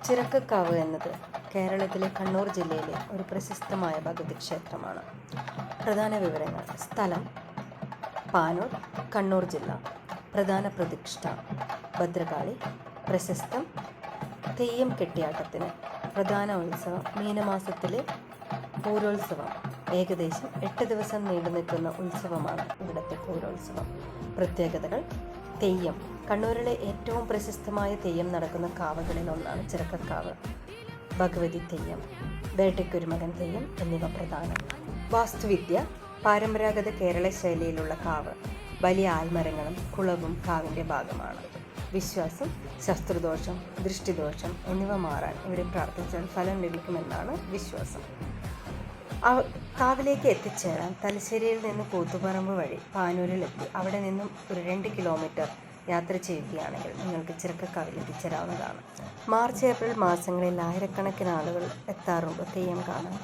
ചിറക്കക്കാവ് എന്നത് കേരളത്തിലെ കണ്ണൂർ ജില്ലയിലെ ഒരു പ്രശസ്തമായ ഭഗവതി ക്ഷേത്രമാണ്. പ്രധാന വിവരങ്ങൾ: സ്ഥലം പാനൂർ, കണ്ണൂർ ജില്ല. പ്രധാന പ്രതിഷ്ഠ ഭദ്രകാളി. പ്രശസ്തം തെയ്യം കെട്ടിയാട്ടത്തിന്. പ്രധാന ഉത്സവം മീനമാസത്തിലെ പൂരോത്സവം. ഏകദേശം 8 ദിവസം നീണ്ടു നിൽക്കുന്ന ഉത്സവമാണ് ഇവിടുത്തെ പൂരോത്സവം. പ്രത്യേകതകൾ: തെയ്യം. കണ്ണൂരിലെ ഏറ്റവും പ്രശസ്തമായ തെയ്യം നടക്കുന്ന കാവുകളിൽ ഒന്നാണ് ചിറക്കക്കാവ്. ഭഗവതി തെയ്യം, വേട്ടയ്ക്കൊരുമകൻ തെയ്യം എന്നിവ പ്രധാനം. വാസ്തുവിദ്യ: പരമ്പരാഗത കേരള ശൈലിയിലുള്ള കാവ്. വലിയ ആൽമരങ്ങളും കുളവും കാവിൻ്റെ ഭാഗമാണ്. വിശ്വാസം: ശത്രുദോഷം, ദൃഷ്ടിദോഷം എന്നിവ മാറാൻ ഇവിടെ പ്രാർത്ഥിച്ചാൽ ഫലം ലഭിക്കുമെന്നാണ് വിശ്വാസം. കാവിലേക്ക് എത്തിച്ചേരാൻ തലശ്ശേരിയിൽ നിന്ന് കൂത്തുപറമ്പ് വഴി പാനൂരിലെത്തി അവിടെ നിന്നും ഒരു 2 കിലോമീറ്റർ യാത്ര ചെയ്യുകയാണെങ്കിൽ നിങ്ങൾക്ക് ചിറക്കക്കാവിൽ എത്തിച്ചേരാവുന്നതാണ്. മാർച്ച്, ഏപ്രിൽ മാസങ്ങളിൽ ആയിരക്കണക്കിന് ആളുകൾ എത്താറുണ്ട് തെയ്യം കാണാൻ.